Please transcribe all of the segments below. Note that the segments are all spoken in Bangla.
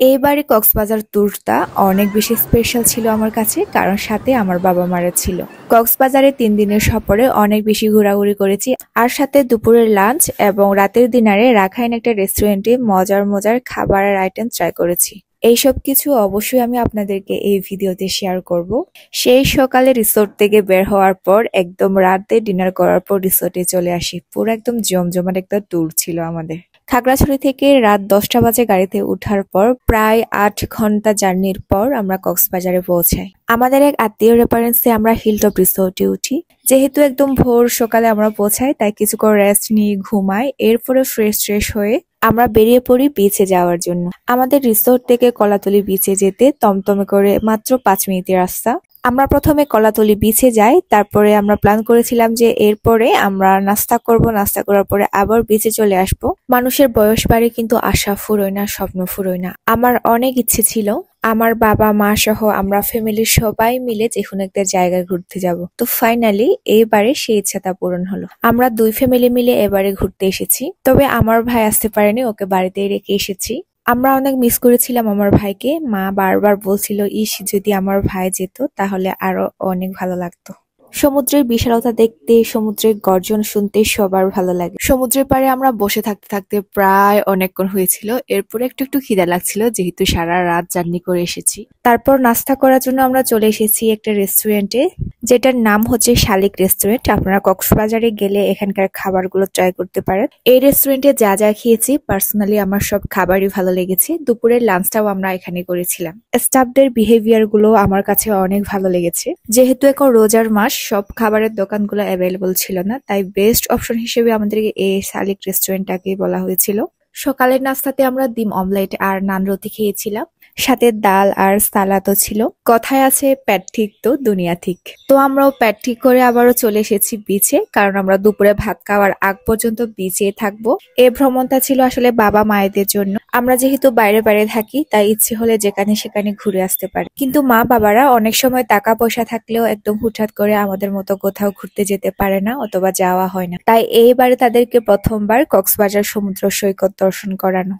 এইবারে কক্সবাজার ট্যুরটা অনেক বেশি স্পেশাল ছিল আমার কাছে, কারণ সাথে আমার বাবা মারা ছিল। কক্সবাজারে 3 দিনের সফরে অনেক বেশি ঘোরাঘুরি করেছি, আর সাথে দুপুরের লাঞ্চ এবং রাতের ডিনারে রাখাইন একটা রেস্টুরেন্টে মজার মজার খাবারের আইটেম ট্রাই করেছি। এইসব কিছু অবশ্যই আমি আপনাদেরকে এই ভিডিওতে শেয়ার করব। সেই সকালে রিসোর্ট থেকে বের হওয়ার পর একদম রাতে ডিনার করার পর রিসোর্টে চলে আসি। পুরো একদম জমজমাট একটা ট্যুর ছিল আমাদের। খাগড়াছড়ি থেকে রাত 10টা বাজে গাড়িতে উঠার পর প্রায় 8 ঘন্টা জার্নির পর আমরা কক্সবাজারে পৌঁছাই। আমাদের এক আত্মীয় রেফারেন্সে আমরা হিলটপ রিসোর্টে উঠি। যেহেতু একদম ভোর সকালে আমরা পৌঁছাই, তাই কিছুক্ষণ রেস্ট নিয়ে ঘুমাই। এরপরে ফ্রেশ হয়ে আমরা বেরিয়ে পড়ি বিচে যাওয়ার জন্য। আমাদের রিসোর্ট থেকে কলাতলি বিচে যেতে টমটমে করে মাত্র 5 মিনিটের রাস্তা। আমরা প্রথমে কলাতলি বিচে যাই, তারপরে আমরা প্ল্যান করেছিলাম যে এরপরে আমরা নাস্তা করব, নাস্তা করার পরে আবার বিচে চলে আসব। মানুষের বয়স বাড়ে কিন্তু আশা ফুরোয় না, স্বপ্ন ফুরোয় না। আমার অনেক ইচ্ছে ছিল আমার বাবা মা সহ আমরা ফ্যামিলির সবাই মিলে যে কোনো একটা জায়গায় ঘুরতে যাব। তো ফাইনালি এবারে সেই ইচ্ছাটা পূরণ হলো। আমরা 2 ফ্যামিলি মিলে এবারে ঘুরতে এসেছি, তবে আমার ভাই আসতে পারেনি, ওকে বাড়িতেই রেখে এসেছি। আমরা অনেক মিস করেছিলাম আমার ভাইকে। মা বারবার বলছিল ইস যদি আমার ভাই যেত তাহলে আরো অনেক ভালো লাগতো। সমুদ্রের বিশালতা দেখতে, সমুদ্রের গর্জন শুনতে সবার ভালো লাগে। সমুদ্রের পাড়ে আমরা বসে থাকতে থাকতে প্রায় অনেকক্ষণ হয়েছিল। এরপরে একটু খিদা লাগছিল, যেহেতু সারা রাত জার্নি করে এসেছি। তারপর নাস্তা করার জন্য আমরা চলে এসেছি একটা রেস্টুরেন্টে, যেটার নাম হচ্ছে শালিক রেস্টুরেন্ট। আপনারা কক্সবাজারে গেলে এখানকার খাবারগুলো ট্রাই করতে পারেন। এই রেস্টুরেন্টে যা যা খেয়েছি পার্সোনালি আমার সব খাবারই ভালো লেগেছে। দুপুরের লাঞ্চটাও আমরা এখানে করেছিলাম। স্টাফদের বিহেভিয়ার গুলো আমার কাছে অনেক ভালো লেগেছে। যেহেতু এখন রোজার মাস, সব খাবারের দোকানগুলো অ্যাভেলেবল ছিল না, তাই বেস্ট অপশন হিসেবে আমাদেরকে এই শালিক রেস্টুরেন্টটাকে বলা হয়েছিল। সকালের নাস্তাতে আমরা ডিম অমলেট আর নান রুটি খেয়েছিলাম, সাথে ডাল আর সালাদও ছিল। কথায় আছে পেট ঠিক তো দুনিয়া ঠিক। তো আমরাও পেট ঠিক করে আবারও চলে এসেছি বিচে, কারণ আমরা দুপুরে ভাত খাওয়ার আগ পর্যন্ত বিচে থাকবো। এই ভ্রমণটা ছিল আসলে বাবা মায়েদের জন্য। আমরা যেহেতু বাইরে বাইরে থাকি, তাই ইচ্ছে হলে যেখানে সেখানে ঘুরে আসতে পারি, কিন্তু মা বাবারা অনেক সময় টাকা পয়সা থাকলেও একদম হুটহাট করে আমাদের মতো কোথাও ঘুরতে যেতে পারে না, অথবা যাওয়া হয় না। তাই এইবারে তাদেরকে প্রথমবার কক্সবাজার সমুদ্র সৈকত দর্শন করানো,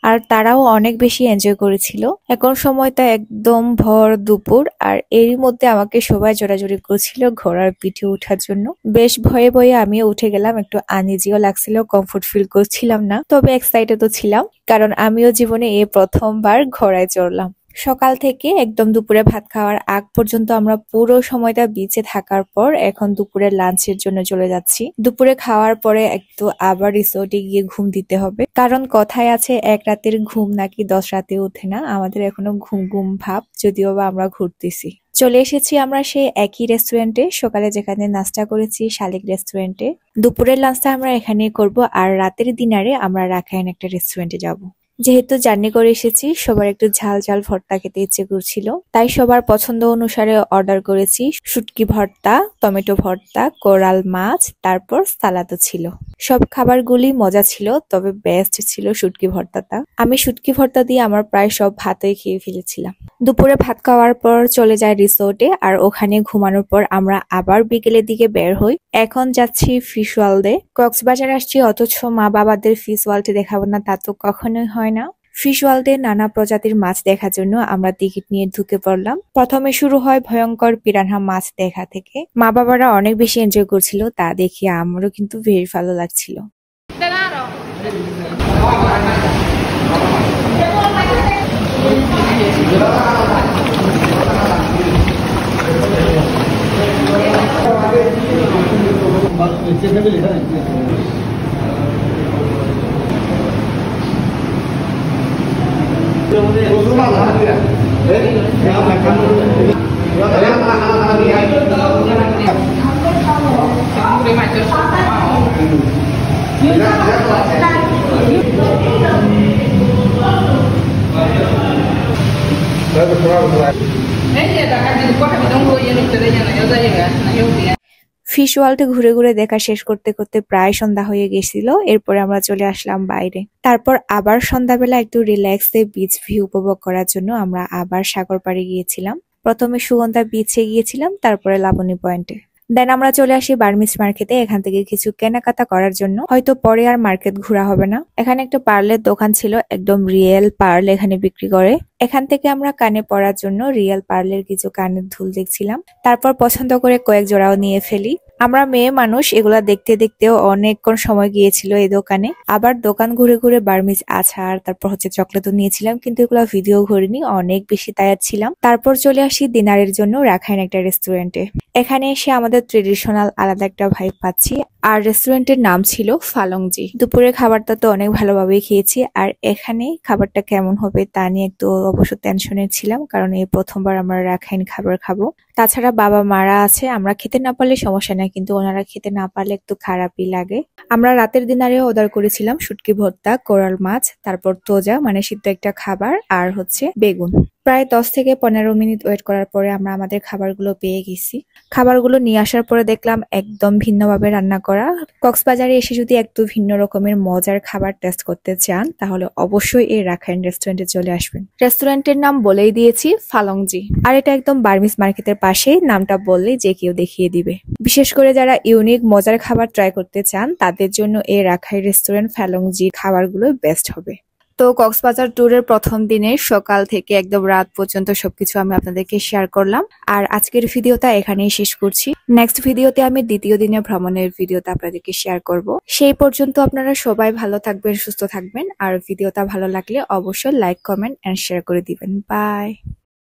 আর তারাও অনেক বেশি এনজয় করেছিল। এখন সময়টা একদম ভর দুপুর, আর এরই মধ্যে আমাকে সবাই জোরাজোরি করছিল ঘোড়ার পিঠে ওঠার জন্য। বেশ ভয়ে ভয়ে আমিও উঠে গেলাম। একটু আনইজিও লাগছিল, কমফোর্ট ফিল করছিলাম না, তবে এক্সাইটেড তো ছিলাম, কারণ আমিও জীবনে এই প্রথমবার ঘোড়ায় চড়লাম। সকাল থেকে একদম দুপুরে ভাত খাওয়ার আগ পর্যন্ত আমরা পুরো সময়টা বিচে থাকার পর এখন দুপুরে লাঞ্চের জন্য চলে যাচ্ছি। দুপুরে খাওয়ার পরে একটু আবার রিসোর্টে গিয়ে ঘুম দিতে হবে, কারণ কথায় আছে 1 রাতের ঘুম নাকি 10 রাতে ওঠে না। আমাদের এখনো ঘুম ঘুম ভাব, যদিও বা আমরা ঘুরতেছি। চলে এসেছি আমরা সেই একই রেস্টুরেন্টে, সকালে যেখানে নাস্তা করেছি শালিক রেস্টুরেন্টে। দুপুরের লাঞ্চটা আমরা এখানেই করব, আর রাতের ডিনারে আমরা রাখাইন একটা রেস্টুরেন্টে যাব। যেহেতু জার্নি করে এসেছি, সবার একটু ঝাল ঝাল ভর্তা খেতে ইচ্ছে করছিল, তাই সবার পছন্দ অনুসারে অর্ডার করেছি শুটকি ভর্তা, টমেটো ভর্তা, কোরাল মাছ, তারপর সালাদও ছিল। সব খাবারগুলি মজা ছিল, তবে বেস্ট ছিল শুটকি ভর্তাটা। আমি শুটকি ভর্তা দিয়ে আমার প্রায় সব ভাতই খেয়ে ফেলেছিলাম। দুপুরে ভাত খাওয়ার পর চলে যায় রিসোর্টে, আর ওখানে ঘুমানোর পর আমরা আবার বিকেলের দিকে বের হই। এখন যাচ্ছি ফিশ ওয়ার্ল্ডে। কক্সবাজার আসছি, অথচ মা বাবাদের ফিশ ওয়ার্ল্ডে দেখাবো না, তা তো কখনোই হয় না। ফিশ ওয়ার্ল্ডে নানা প্রজাতির মাছ দেখার জন্য আমরা টিকিট নিয়ে ঢুকে পড়লাম। প্রথমে শুরু হয় ভয়ঙ্কর পিরানহা মাছ দেখা থেকে। মা বাবারা অনেক বেশি এনজয় করছিল, তা দেখে আমারও কিন্তু বেশ ভালো লাগছিল। ফিশ ওয়ার্ল্ডে ঘুরে ঘুরে দেখা শেষ করতে করতে প্রায় সন্ধ্যা হয়ে গেছিল। এরপরে আমরা চলে আসলাম বাইরে। তারপর আবার সন্ধ্যাবেলা একটু রিল্যাক্সে বিচ ভিউ উপভোগ করার জন্য আমরা আবার সাগর পাড়ে গিয়েছিলাম। প্রথমে সুগন্ধা বিচে গিয়েছিলাম, তারপরে লাবণী পয়েন্টে। দেন আমরা চলে আসি বার্মিজ মার্কেটে, এখান থেকে কিছু কেনাকাটা করার জন্য। হয়তো পরে আর মার্কেট ঘোরা হবে না। এখানে একটা পার্লের দোকান ছিল, একদম রিয়েল পার্ল এখানে বিক্রি করে। এখান থেকে আমরা কানে পরার জন্য রিয়েল পার্লের কিছু কানের দুল দেখছিলাম, তারপর পছন্দ করে কয়েক জোড়াও নিয়ে ফেলি। আমরা মেয়ে মানুষ, এগুলা দেখতে দেখতেও অনেকক্ষণ সময় গিয়েছিল এই দোকানে। আবার দোকান ঘুরে ঘুরে বার্মিজ আচার, তারপর চকলেটও নিয়েছিলাম, কিন্তু এগুলা ভিডিও করিনি, অনেক বেশি টায়ার্ড ছিলাম। তারপর চলে আসি ডিনারের জন্য রাখাইন একটা রেস্টুরেন্টে। এখানে এসে আমাদের ট্রেডিশনাল আলাদা একটা ভাইব পাচ্ছি। আর রেস্টুরেন্টের নাম ছিল ফালংজি। দুপুরের খাবারটা তো অনেক ভালোভাবেই খেয়েছি, আর এখানে খাবারটা কেমন হবে তা নিয়ে একটু অবশ্য টেনশনে ছিলাম, কারণ এই প্রথমবার আমরা রাখাইন খাবার খাবো। তাছাড়া বাবা মারা আছে, আমরা খেতে না পারলে সমস্যা নাই, কিন্তু ওনারা খেতে না পারলে একটু খারাপই লাগে। আমরা রাতের ডিনারে অর্ডার করেছিলাম শুটকি ভর্তা, কোরাল মাছ, তারপর তোজা মানে সিদ্ধ একটা খাবার, আর বেগুন। প্রায় 10 থেকে 15 মিনিট ওয়েট করার পরে আমরা আমাদের খাবারগুলো পেয়ে গেছি। খাবারগুলো নিয়ে আসার পরে দেখলাম একদম ভিন্নভাবে রান্না করা। কক্সবাজারে এসে যদি একটু ভিন্ন রকমের মজার খাবার টেস্ট করতে চান, তাহলে অবশ্যই এই রাখাইন রেস্টুরেন্টে চলে আসবেন। রেস্টুরেন্টের নাম বলেই দিয়েছি, ফালংজি। আর এটা একদম বার্মিজ মার্কেটের পাশেই, নামটা বললেই যে কেউ দেখিয়ে দিবে। বিশেষ করে যারা ইউনিক মজার খাবার ট্রাই করতে চান, তাদের জন্য এই রাখাইন রেস্টুরেন্ট ফালংজি খাবারগুলো বেস্ট হবে। তো কক্সবাজার ট্যুরের প্রথম দিনে সকাল থেকে একদম রাত পর্যন্ত সবকিছু আমি আপনাদেরকে শেয়ার করলাম। আর আজকের ভিডিওটা এখানেই শেষ করছি। নেক্সট ভিডিওতে আমি দ্বিতীয় দিনের ভ্রমণের ভিডিওটা আপনাদেরকে শেয়ার করব। সেই পর্যন্ত আপনারা সবাই ভালো থাকবেন, সুস্থ থাকবেন। আর ভিডিওটা ভালো লাগলে অবশ্যই লাইক, কমেন্ট এন্ড শেয়ার করে দিবেন। বাই।